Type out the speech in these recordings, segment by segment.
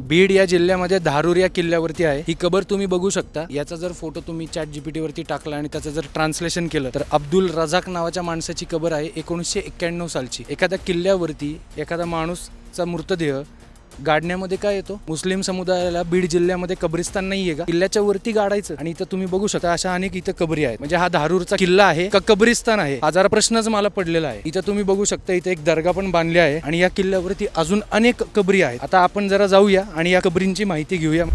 बीड या जिल्ह्यामध्ये धारूर या किल्ल्यावरती आहे ही कबर तुम्ही बघू शकता। याचा जर फोटो तुम्ही ChatGPT वरती टाकला आणि त्याचं जर ट्रान्सलेशन केलं तर अब्दुल रजाक नावाच्या माणसाची कबर आहे 1991 सालची। एखाद्या किल्ल्यावरती एखादा माणूसचा मृतदेह गाडण्यामध्ये काय येतो? मुस्लिम समुदायाला बीड जिल्ह्यामध्ये कब्रिस्तान नाहीये का? किल्ल्याच्या वरती गाडायचं आणि इथं तुम्ही बघू शकता अशा अनेक इथं कबरी आहेत। म्हणजे हा धारूरचा किल्ला आहे का कब्रिस्तान आहे हा जरा प्रश्नच मला पडलेला आहे। इथं तुम्ही बघू शकता इथे एक दर्गा पण बांधली आहे आणि या किल्ल्यावरती अजून अनेक कबरी आहेत। आता आपण जरा जाऊया आणि या कबरींची माहिती घेऊया।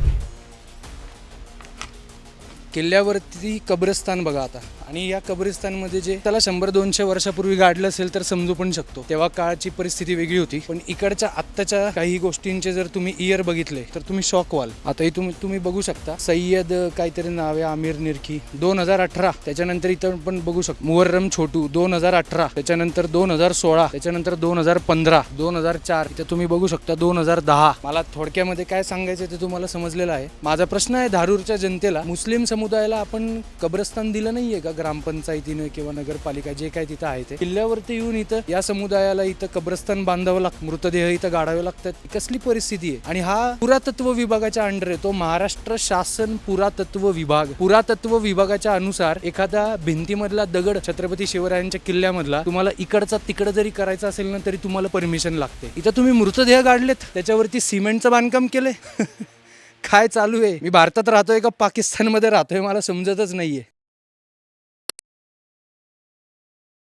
किल्ल्यावरती कब्रस्तान बघा आता, आणि या कब्रिस्तानमध्ये जे त्याला 100-200 वर्षापूर्वी गाडलं असेल तर समजू पण शकतो, तेव्हा काळाची परिस्थिती वेगळी होती। पण इकडच्या आत्ताच्या काही गोष्टींचे जर तुम्ही इयर बघितले तर तुम्ही शॉक व्हाल। आता ही तुम्ही बघू शकता सय्यद काहीतरी नाव आहे, आमिर निरखी 2018, त्याच्यानंतर इथं पण बघू शकता मुहर्रम छोटू 2018, त्याच्यानंतर 2016, त्याच्यानंतर 2015, 2004, इथं तुम्ही बघू शकता 2010। मला थोडक्यामध्ये काय सांगायचं ते तुम्हाला समजलेलं आहे। माझा प्रश्न आहे धारूरच्या जनतेला, मुस्लिम समुदायाला आपण कब्रस्तान दिलं नाहीये का ग्रामपंचायतीने किंवा नगरपालिका जे काय तिथं आहे ते? किल्ल्यावरती येऊन इथं या समुदायाला इथं कब्रस्तान बांधावं लागतं, मृतदेह इथं गाडावे लागतात, कसली परिस्थिती आहे? आणि हा पुरातत्व विभागाच्या अंडर येतो, महाराष्ट्र शासन पुरातत्व विभाग। पुरातत्व विभागाच्या अनुसार एखादा भिंतीमधला दगड छत्रपती शिवरायांच्या किल्ल्यामधला तुम्हाला इकडचा तिकडं जरी करायचा असेल ना तरी तुम्हाला परमिशन लागते। इथं तुम्ही मृतदेह गाडलेत, त्याच्यावरती सिमेंटचं बांधकाम केलंय काय चालू आहे? मी भारतात राहतोय का पाकिस्तानमध्ये राहतोय मला समजतच नाहीये।